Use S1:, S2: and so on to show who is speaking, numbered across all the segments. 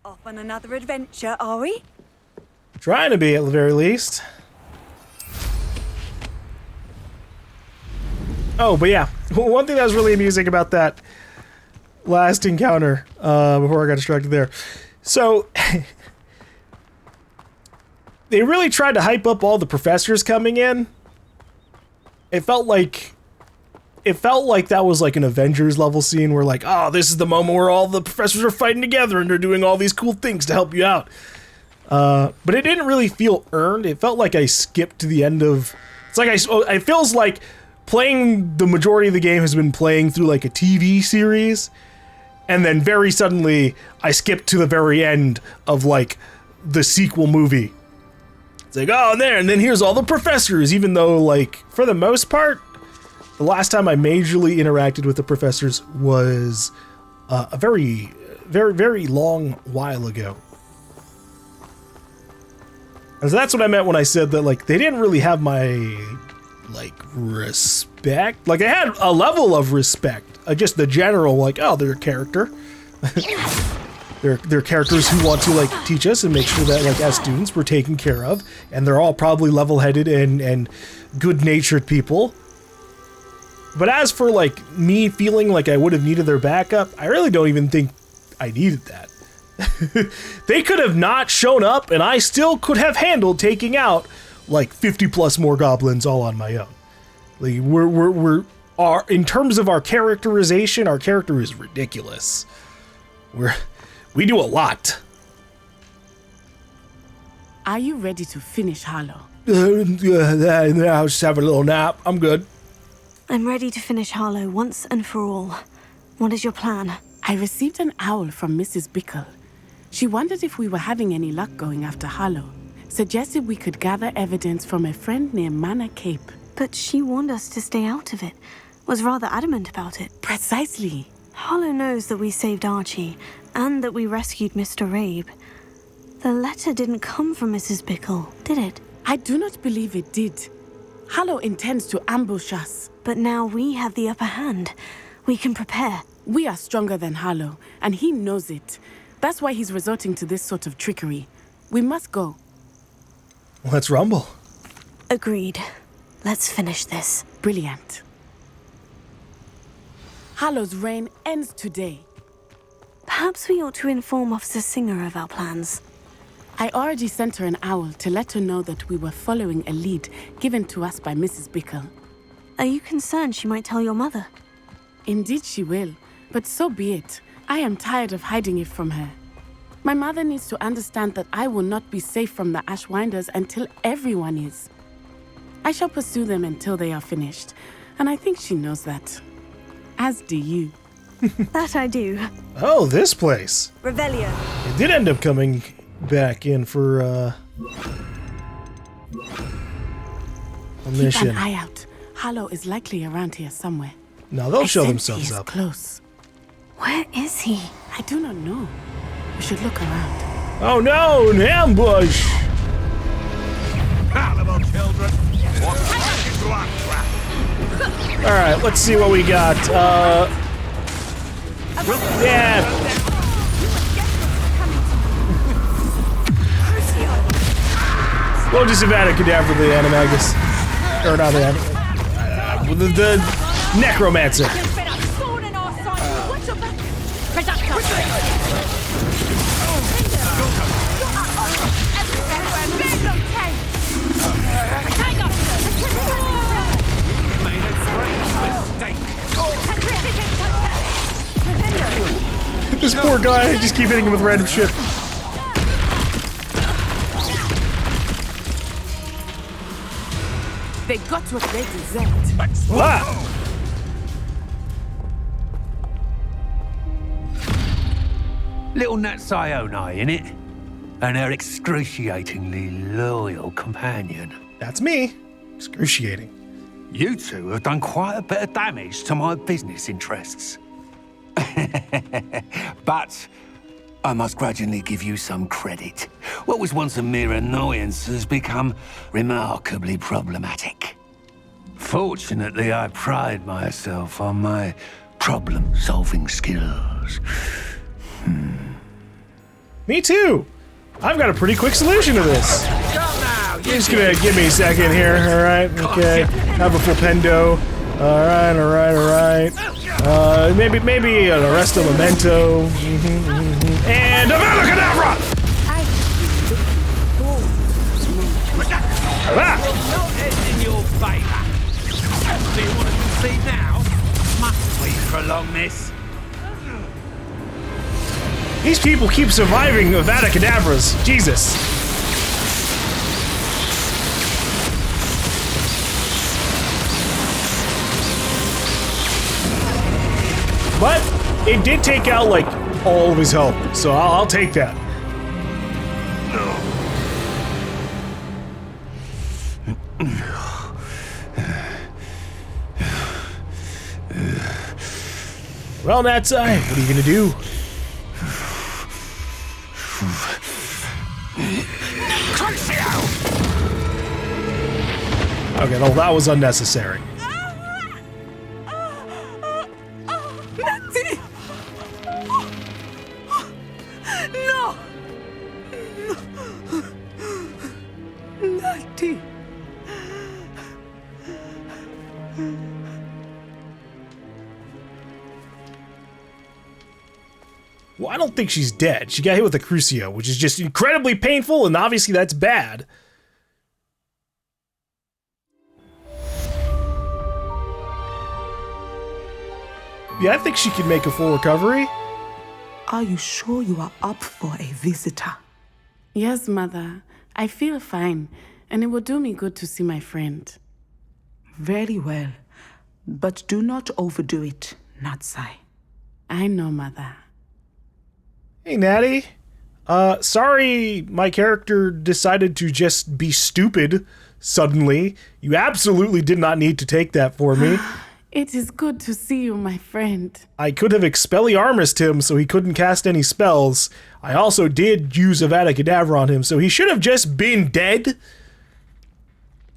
S1: Off on another adventure, are we?
S2: Trying to be, at the very least. Oh, but yeah, one thing that was really amusing about that last encounter, before I got distracted there. So, they really tried to hype up all the professors coming in. It felt like that was like an Avengers level scene where like, oh, this is the moment where all the professors are fighting together and they're doing all these cool things to help you out. But it didn't really feel earned. It felt like I skipped to the end of... It's like it feels like playing the majority of the game has been playing through like a TV series, and then very suddenly I skipped to the very end of like the sequel movie. It's like, oh, there, and then here's all the professors, even though like for the most part, the last time I majorly interacted with the professors was a very, very, very long while ago. And so that's what I meant when I said that, like, they didn't really have my, like, respect. Like, I had a level of respect. Just the general, like, oh, they're a character. They're characters who want to, like, teach us and make sure that, like, as students, we're taken care of. And they're all probably level-headed and good-natured people. But as for, like, me feeling like I would have needed their backup, I really don't even think I needed that. They could have not shown up, and I still could have handled taking out, like, 50 plus more goblins all on my own. Like, in terms of our characterization, our character is ridiculous. We do a lot.
S3: Are you ready to finish Harlow?
S2: I'll just have a little nap. I'm good.
S4: I'm ready to finish Harlow once and for all. What is your plan?
S3: I received an owl from Mrs. Bickle. She wondered if we were having any luck going after Harlow. Suggested we could gather evidence from a friend near Manor Cape.
S4: But she warned us to stay out of it. Was rather adamant about it.
S3: Precisely.
S4: Harlow knows that we saved Archie, and that we rescued Mr. Rabe. The letter didn't come from Mrs. Bickle, did it?
S3: I do not believe it did. Harlow intends to ambush us.
S4: But now we have the upper hand. We can prepare.
S3: We are stronger than Harlow, and he knows it. That's why he's resorting to this sort of trickery. We must go.
S2: Let's rumble.
S4: Agreed. Let's finish this.
S3: Brilliant. Harlow's reign ends today.
S4: Perhaps we ought to inform Officer Singer of our plans.
S3: I already sent her an owl to let her know that we were following a lead given to us by Mrs. Bickle.
S4: Are you concerned she might tell your mother?
S3: Indeed she will, but so be it. I am tired of hiding it from her. My mother needs to understand that I will not be safe from the Ashwinders until everyone is. I shall pursue them until they are finished, and I think she knows that. As do you.
S4: That I do.
S2: Oh, this place.
S1: Revelio.
S2: It did end up coming back in for, a mission.
S3: Keep an eye out. Harlow is likely around here somewhere.
S2: No, they'll show
S3: sense
S2: themselves
S3: he is
S2: up.
S3: Close.
S4: Where is he?
S3: I do not know. We should look around.
S2: Oh no, an ambush!
S5: Palatable children. What's into our trap?
S2: Alright, let's see what we got. Yeah. We'll just Savannah Cadaver the Animagus. Or not the Necromancer. This poor guy, I just keep hitting him with random shit.
S3: They got what they deserved.
S2: Ah!
S6: Little Nat Sione, innit? And her excruciatingly loyal companion.
S2: That's me. Excruciating.
S6: You two have done quite a bit of damage to my business interests. But I must grudgingly give you some credit. What was once a mere annoyance has become remarkably problematic. Fortunately, I pride myself on my problem-solving skills.
S2: Me too. I've got a pretty quick solution to this. You're just gonna give me a second here, alright? Okay. Have a full pendo. Alright. Maybe an Arresto Memento. And a Cadabra!
S6: Not in your favour. Do you want to concede now? Must we prolong this?
S2: These people keep surviving Avada Kedavras. Jesus. But it did take out, like, all of his health, so I'll take that. Well, Natsai, what are you gonna do? Okay, well, that was unnecessary.
S1: Natty! No! Natty!
S2: Well, I don't think she's dead. She got hit with a Crucio, which is just incredibly painful, and obviously that's bad. Yeah, I think she can make a full recovery.
S7: Are you sure you are up for a visitor?
S3: Yes, Mother. I feel fine, and it will do me good to see my friend.
S7: Very well. But do not overdo it, Natsai.
S3: I know, Mother.
S2: Hey, Natty. Sorry my character decided to just be stupid suddenly. You absolutely did not need to take that for me.
S3: It is good to see you, my friend.
S2: I could have Expelliarmused him so he couldn't cast any spells. I also did use Avada Kedavra on him, so he should have just been dead.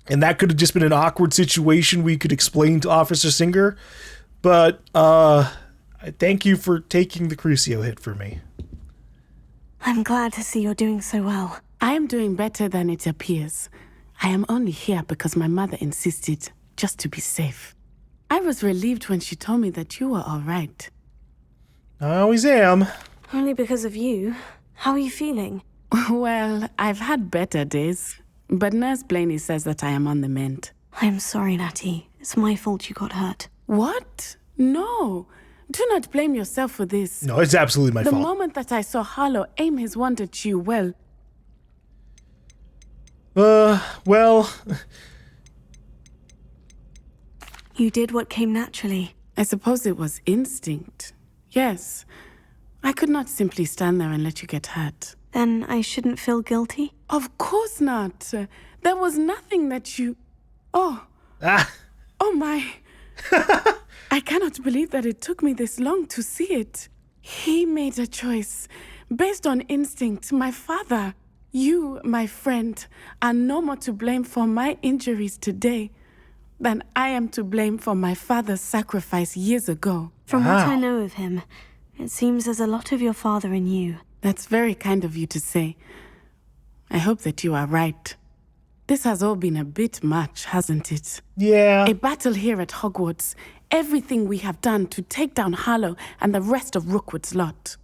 S2: And that could have just been an awkward situation we could explain to Officer Singer. But, thank you for taking the Crucio hit for me.
S4: I'm glad to see you're doing so well.
S3: I am doing better than it appears. I am only here because my mother insisted, just to be safe. I was relieved when she told me that you were all right.
S2: I always am.
S4: Only because of you. How are you feeling?
S3: Well, I've had better days, but Nurse Blaney says that I am on the mend.
S4: I'm sorry, Natty. It's my fault you got hurt.
S3: What? No. Do not blame yourself for this.
S2: No, it's absolutely my
S3: The
S2: fault.
S3: moment that I saw Harlow aim his wand at you, well...
S2: Well...
S4: You did what came naturally.
S3: I suppose it was instinct. Yes. I could not simply stand there and let you get hurt.
S4: Then I shouldn't feel guilty?
S3: Of course not. There was nothing that you... Oh.
S2: Ah.
S3: Oh my. I cannot believe that it took me this long to see it. He made a choice based on instinct. My father, you, my friend, are no more to blame for my injuries today than I am to blame for my father's sacrifice years ago.
S4: From what I know of him, it seems there's a lot of your father in you.
S3: That's very kind of you to say. I hope that you are right. This has all been a bit much, hasn't it?
S2: Yeah.
S3: A battle here at Hogwarts. Everything we have done to take down Harlow and the rest of Rookwood's lot.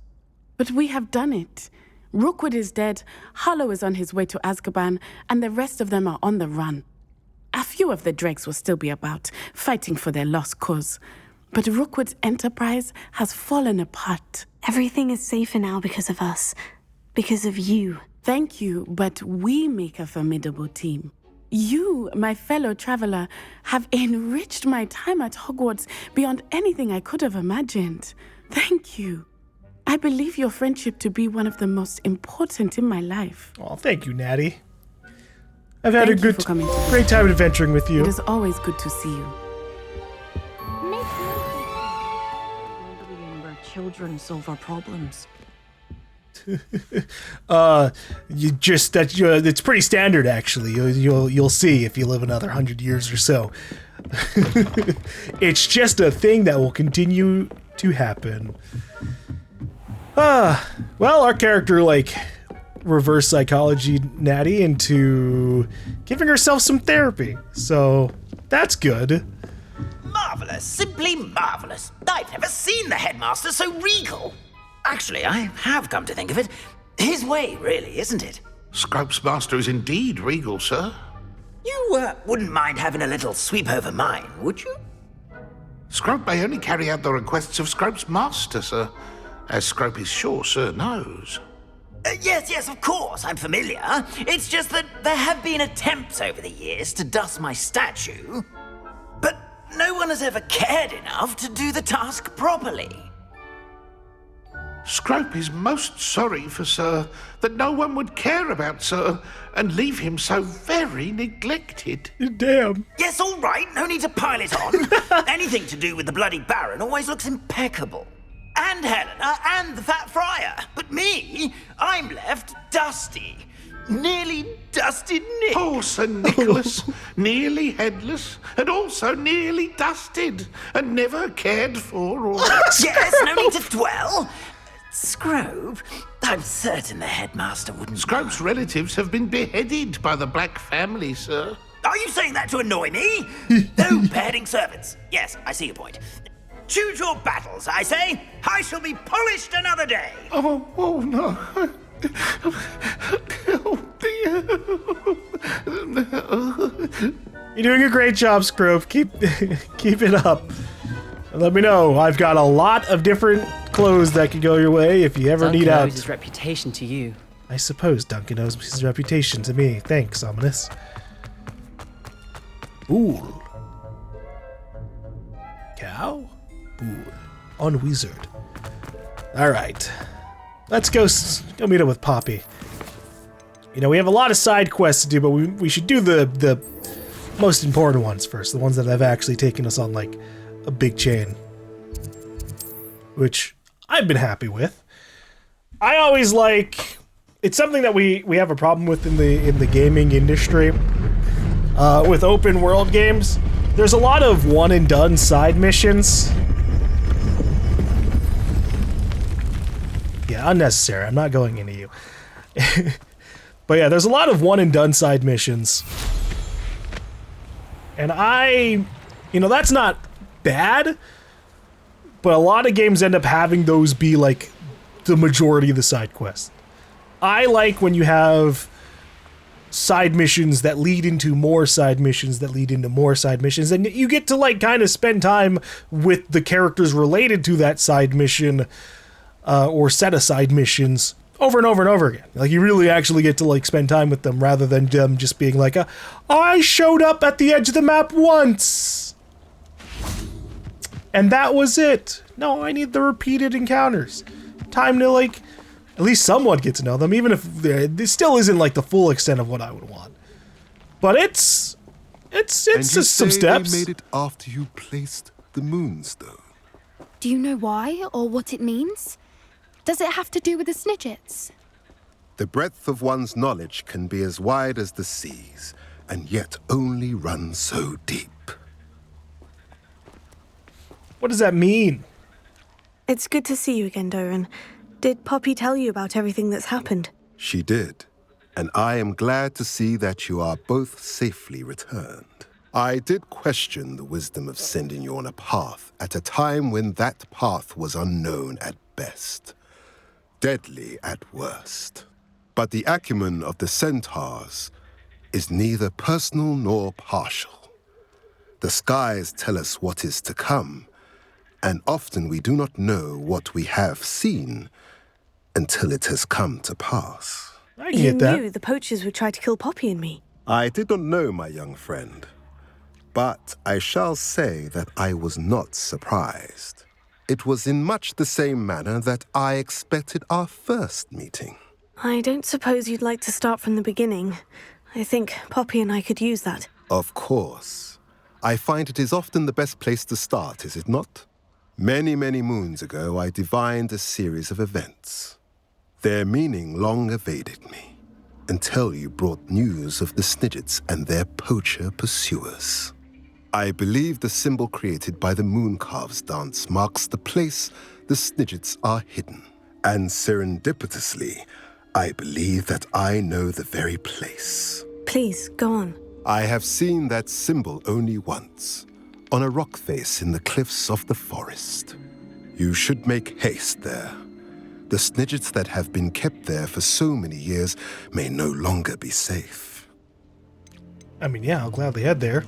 S3: But we have done it. Rookwood is dead, Harlow is on his way to Azkaban, and the rest of them are on the run. A few of the dregs will still be about, fighting for their lost cause. But Rookwood's enterprise has fallen apart.
S4: Everything is safer now because of us. Because of you.
S3: Thank you, but we make a formidable team. You, my fellow traveler, have enriched my time at Hogwarts beyond anything I could have imagined. Thank you. I believe your friendship to be one of the most important in my life.
S2: Oh, thank you, Natty. I've had
S3: Thank
S2: a
S3: you for coming to visit.
S2: great time adventuring with you.
S3: It is always good to see you.
S8: Where children solve our problems.
S2: It's pretty standard actually. You'll see if you live another 100 years or so. It's just a thing that will continue to happen. Well, our character, like, reverse psychology Natty into giving herself some therapy. So, that's good.
S9: Marvelous, simply marvelous. I've never seen the headmaster so regal. Actually, I have come to think of it. His way, really, isn't it?
S5: Scrope's master is indeed regal, sir.
S9: You wouldn't mind having a little sweep over mine, would you?
S5: Scrope may only carry out the requests of Scrope's master, sir, as Scrope is sure sir knows.
S9: Yes, of course, I'm familiar. It's just that there have been attempts over the years to dust my statue, but no one has ever cared enough to do the task properly.
S5: Scrope is most sorry for sir that no one would care about sir and leave him so very neglected.
S2: Damn.
S9: Yes, all right, no need to pile it on. Anything to do with the bloody Baron always looks impeccable. And Helena and the Fat Friar. But me, I'm left dusty. Nearly dusted Nick.
S5: Poor Sir Nicholas, nearly headless, and also nearly dusted, and never cared for or...
S9: Yes, no need to dwell. Scrope, I'm certain the headmaster wouldn't...
S5: Scrope's relatives have been beheaded by the Black family, sir.
S9: Are you saying that to annoy me? No beheading servants. Yes, I see your point. Choose your battles, I say. I shall be polished another day.
S5: Oh no.
S2: You're doing a great job, Scrope. Keep it up. Let me know. I've got a lot of different clothes that could go your way if you ever need out.
S10: Duncan owes his reputation to you.
S2: I suppose Duncan owes his reputation to me. Thanks, Ominous. Ooh. Cow? Ooh. On Wizard. Alright. Let's go meet up with Poppy. You know, we have a lot of side quests to do, but we should do the most important ones first. The ones that have actually taken us on, like, a big chain. Which I've been happy with. I always like... It's something that we have a problem with in the gaming industry. With open world games. There's a lot of one-and-done side missions. Yeah, unnecessary. I'm not going into you. But yeah, there's a lot of one-and-done side missions. And you know, that's not bad, but a lot of games end up having those be, like, the majority of the side quests. I like when you have side missions that lead into more side missions that lead into more side missions, and you get to, like, kind of spend time with the characters related to that side mission, or set of side missions over and over and over again. Like, you really actually get to, like, spend time with them rather than them just being like, I showed up at the edge of the map once, and that was it. No, I need the repeated encounters. Time to, like, at least somewhat get to know them, even if this still isn't, like, the full extent of what I would want. But it's just some steps.
S11: They made it after you placed the moonstone.
S12: Do you know why or what it means? Does it have to do with the Snidgets?
S11: The breadth of one's knowledge can be as wide as the seas, and yet only run so deep.
S2: What does that mean?
S4: It's good to see you again, Doran. Did Poppy tell you about everything that's happened?
S11: She did, and I am glad to see that you are both safely returned. I did question the wisdom of sending you on a path at a time when that path was unknown at best, deadly at worst. But the acumen of the centaurs is neither personal nor partial. The skies tell us what is to come, and often we do not know what we have seen until it has come to pass.
S2: I get that.
S4: You knew the poachers would try to kill Poppy and me.
S11: I did not know, my young friend, but I shall say that I was not surprised. It was in much the same manner that I expected our first meeting.
S4: I don't suppose you'd like to start from the beginning. I think Poppy and I could use that.
S11: Of course. I find it is often the best place to start, is it not? Many, many moons ago, I divined a series of events. Their meaning long evaded me, until you brought news of the Snidgets and their poacher pursuers. I believe the symbol created by the Mooncarves dance marks the place the Snidgets are hidden, And serendipitously, I believe that I know the very place.
S4: Please, go on.
S11: I have seen that symbol only once, on a rock face in the cliffs of the forest. You should make haste there. The snidgets that have been kept there for so many years may no longer be safe.
S2: I mean, yeah, I'll gladly head there.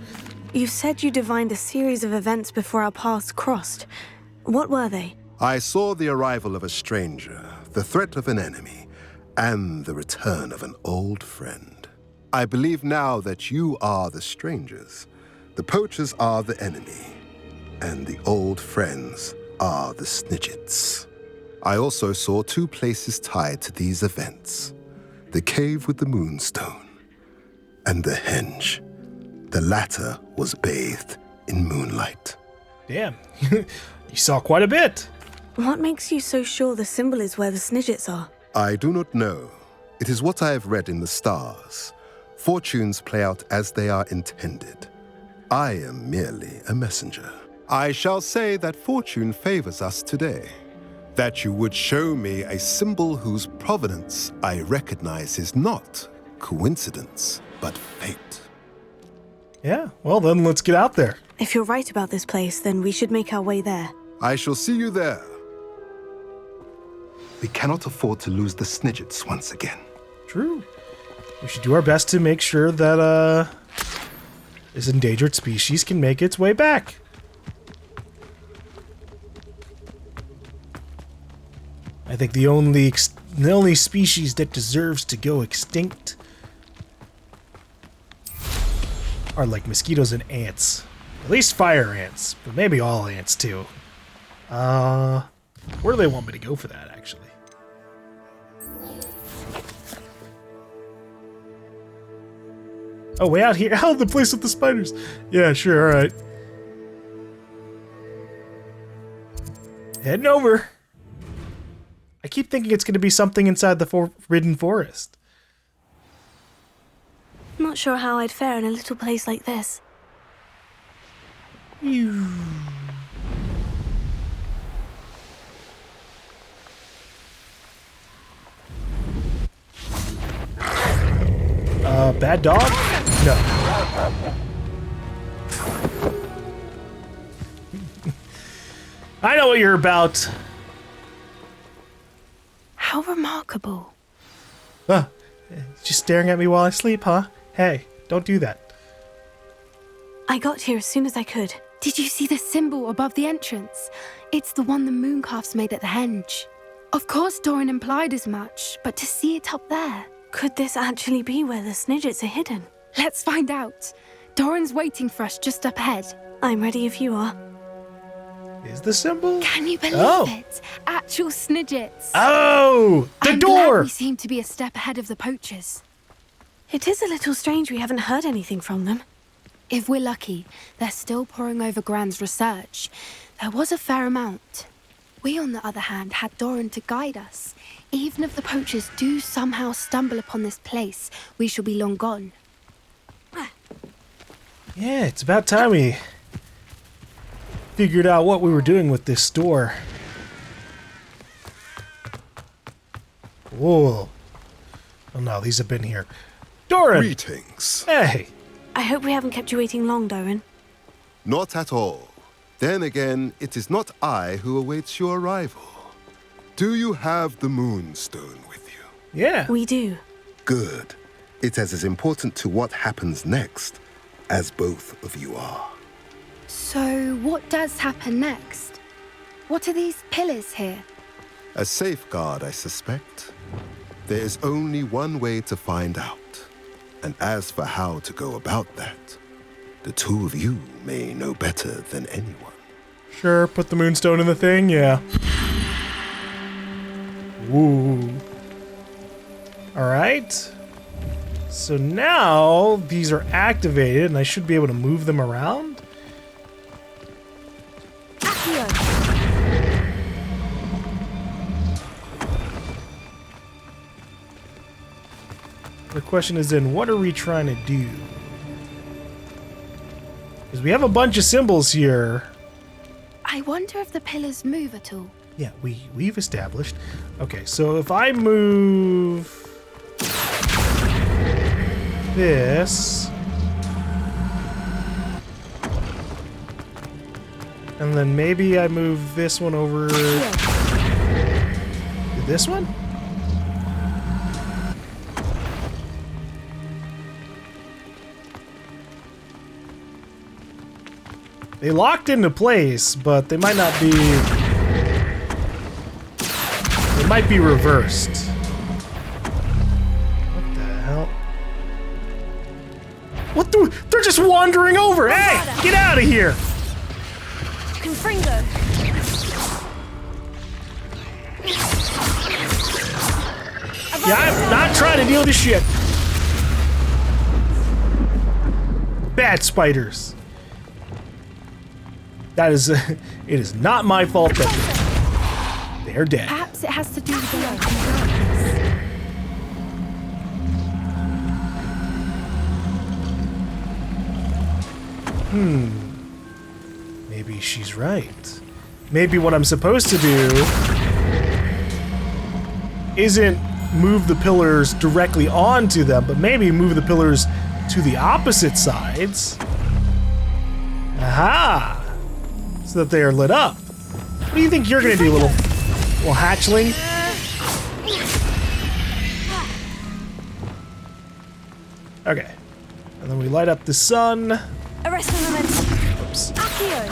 S4: You said you divined a series of events before our paths crossed. What were they?
S11: I saw the arrival of a stranger, the threat of an enemy, and the return of an old friend. I believe now that you are the strangers, the poachers are the enemy, and the old friends are the snidgets. I also saw two places tied to these events, the cave with the moonstone and the henge. The latter was bathed in moonlight.
S2: Damn, you saw quite a bit.
S4: What makes you so sure the symbol is where the snidgets are?
S11: I do not know. It is what I have read in the stars. Fortunes play out as they are intended. I am merely a messenger. I shall say that fortune favors us today. That you would show me a symbol whose provenance I recognize is not coincidence, but fate.
S2: Yeah, well then let's get out there.
S4: If you're right about this place, then we should make our way there.
S11: I shall see you there. We cannot afford to lose the snidgets once again.
S2: True. We should do our best to make sure that this endangered species can make its way back. I think the only species that deserves to go extinct are like mosquitoes and ants. At least fire ants, but maybe all ants too. Where do they want me to go for that, actually? Oh, way out here. Oh, the place with the spiders. Yeah, sure, alright. Heading over. I keep thinking it's going to be something inside the forbidden forest.
S4: Not sure how I'd fare in a little place like this.
S2: Bad dog? No. I know what you're about.
S4: How remarkable.
S2: Just staring at me while I sleep, huh? Hey, don't do that.
S4: I got here as soon as I could.
S12: Did you see the symbol above the entrance? It's the one the mooncalfs made at the henge. Of course Doran implied as much, but to see it up there...
S4: Could this actually be where the snidgets are hidden?
S12: Let's find out. Doran's waiting for us just up ahead.
S4: I'm ready if you are.
S2: Is the symbol?
S12: Can you believe it? Actual snidgets.
S2: Oh! The door!
S12: Glad we seem to be a step ahead of the poachers.
S4: It is a little strange we haven't heard anything from them.
S12: If we're lucky, they're still poring over Gran's research. There was a fair amount. We, on the other hand, had Doran to guide us. Even if the poachers do somehow stumble upon this place, we shall be long gone.
S2: Yeah, it's about time we figured out what we were doing with this store. Whoa. Oh no, these have been here. Doran!
S11: Greetings.
S2: Hey!
S4: I hope we haven't kept you waiting long, Doran.
S11: Not at all. Then again, it is not I who awaits your arrival. Do you have the moonstone with you?
S2: Yeah.
S4: We do.
S11: Good. It is as important to what happens next as both of you are.
S12: So, what does happen next? What are these pillars here?
S11: A safeguard, I suspect. There is only one way to find out. And as for how to go about that, the two of you may know better than anyone.
S2: Sure, put the moonstone in the thing, yeah. Ooh. Alright. So now these are activated and I should be able to move them around. The question is then, what are we trying to do? Because we have a bunch of symbols here.
S12: I wonder if the pillars move at all.
S2: Yeah, we've established. Okay, so if I move this, and then maybe I move this one over to this one? They locked into place, but they might not be... They might be reversed. What the hell? What the... They're just wandering over! Hey! Get out of here!
S4: Confringo.
S2: Yeah, I'm not trying to deal with this shit. Bad spiders. That is, it is not my fault that they're dead.
S12: Perhaps it has to do with the light and darkness.
S2: Maybe she's right. Maybe what I'm supposed to do isn't move the pillars directly onto them, but maybe move the pillars to the opposite sides. Aha! So that they are lit up. What do you think you're gonna do, little hatchling? Okay. And then we light up the sun.
S4: Arrest the moment.
S2: Oops.
S4: Accio.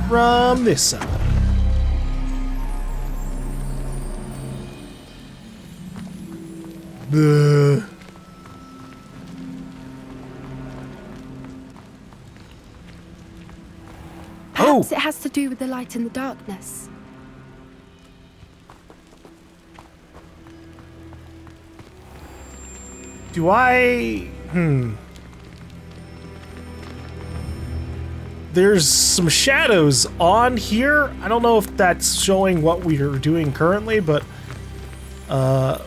S2: From this side.
S12: Perhaps it has to do with the light and the darkness.
S2: Do I... There's some shadows on here. I don't know if that's showing what we are doing currently, but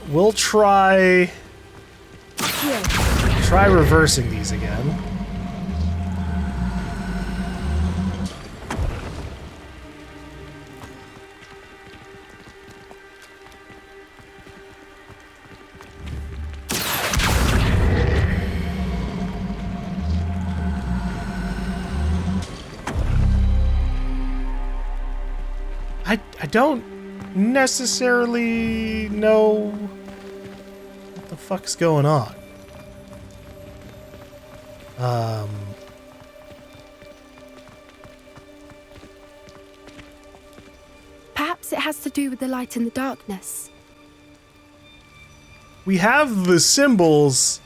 S2: we'll try reversing these again. I don't necessarily know what the fuck's going on.
S12: Perhaps it has to do with the light and the darkness.
S2: We have the symbols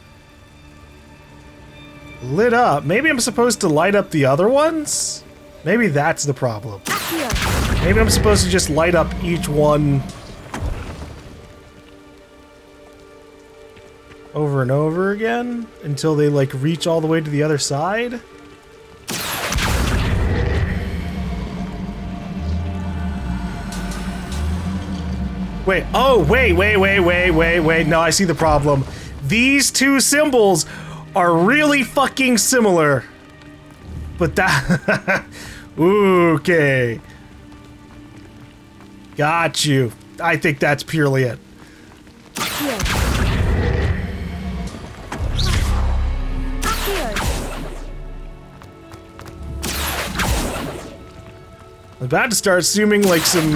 S2: lit up. Maybe I'm supposed to light up the other ones? Maybe that's the problem. Maybe I'm supposed to just light up each one over and over again until they like reach all the way to the other side. Wait, oh, wait. No, I see the problem. These two symbols are really fucking similar. But that... Okay. Got you. I think that's purely it. I'm about to start assuming like some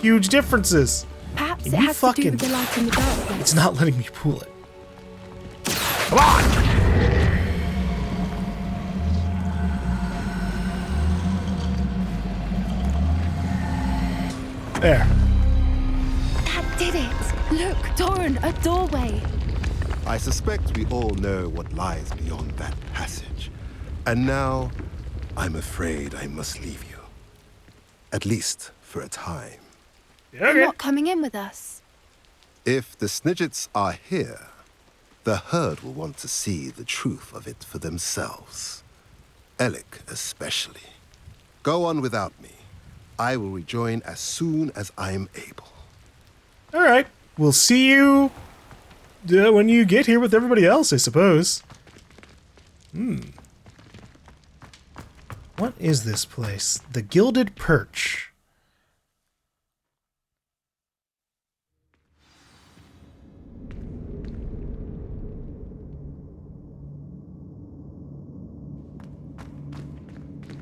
S2: huge differences.
S12: Perhaps it has to do with the light and the darkness.
S2: It's not letting me pull it. Come on! There.
S12: That did it! Look, Doran, a doorway.
S11: I suspect we all know what lies beyond that passage. And now, I'm afraid I must leave you. At least for a time.
S12: You're not coming in with us.
S11: If the Snidgets are here, the herd will want to see the truth of it for themselves. Alec especially. Go on without me. I will rejoin as soon as I'm able.
S2: All right. We'll see you when you get here with everybody else, I suppose. What is this place? The Gilded Perch.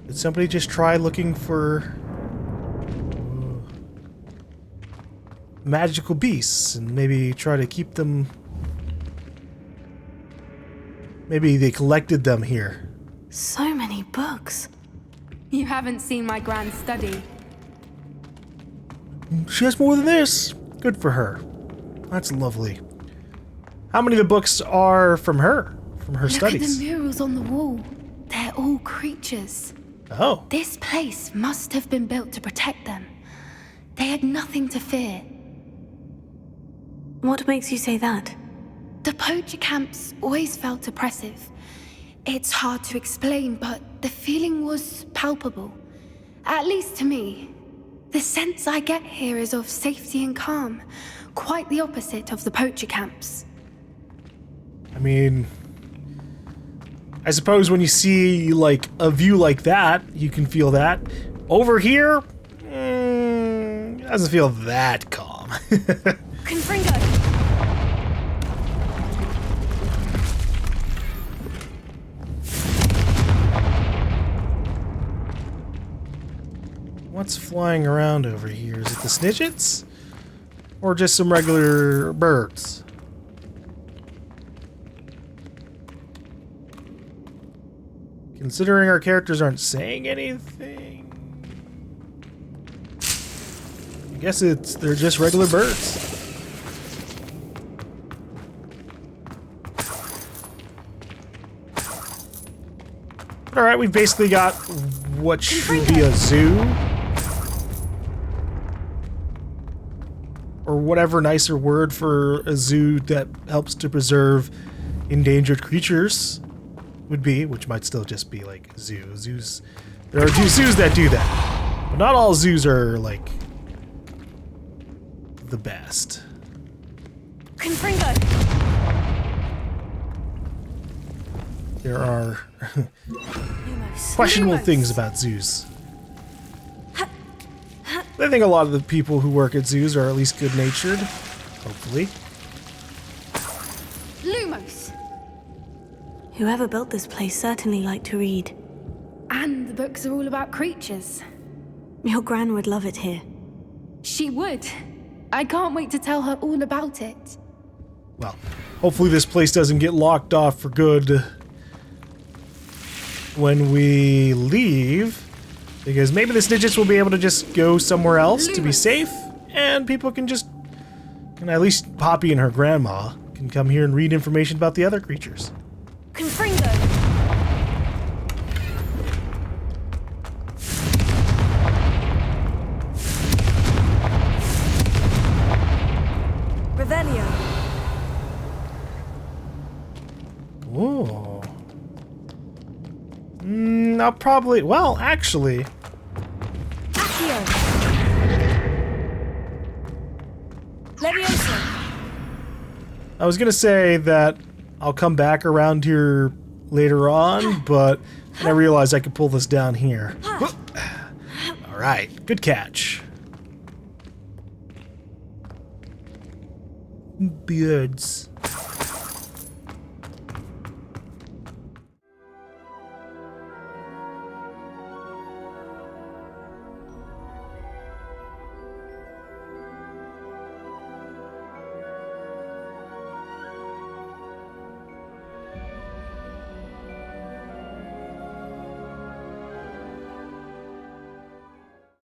S2: Did somebody just try looking for magical beasts and maybe try to keep them? Maybe they collected them here.
S4: So many books.
S12: You haven't seen my grand study.
S2: She has more than this. Good for her. That's lovely. How many of the books are from her? From her studies?
S12: Look at the murals on the wall. They're all creatures.
S2: Oh.
S12: This place must have been built to protect them. They had nothing to fear.
S4: What makes you say that?
S12: The poacher camps always felt oppressive. It's hard to explain, but the feeling was palpable. At least to me. The sense I get here is of safety and calm. Quite the opposite of the poacher camps.
S2: I mean, I suppose when you see, like, a view like that, you can feel that. Over here, it doesn't feel that calm.
S12: Confringo!
S2: What's flying around over here? Is it the snidgets? Or just some regular birds? Considering our characters aren't saying anything, I guess they're just regular birds. Alright, we've basically got what should be a zoo. Or whatever nicer word for a zoo that helps to preserve endangered creatures would be, which might still just be like zoos. There are zoos that do that, but not all zoos are like the best.
S12: Confringo!
S2: There are questionable things about zoos. I think a lot of the people who work at zoos are at least good-natured, hopefully.
S12: Lumos!
S4: Whoever built this place certainly liked to read.
S12: And the books are all about creatures.
S4: Your gran would love it here.
S12: She would. I can't wait to tell her all about it.
S2: Well, hopefully this place doesn't get locked off for good when we leave. Because maybe the snidgets will be able to just go somewhere else to be safe, and people can at least Poppy and her grandma can come here and read information about the other creatures.
S12: Confringo!
S1: Revelio.
S2: Ooh. I'll probably, well, actually.
S1: Accio. Leviosa.
S2: I was gonna say that I'll come back around here later on, but I realized I could pull this down here. Alright, good catch. Birds.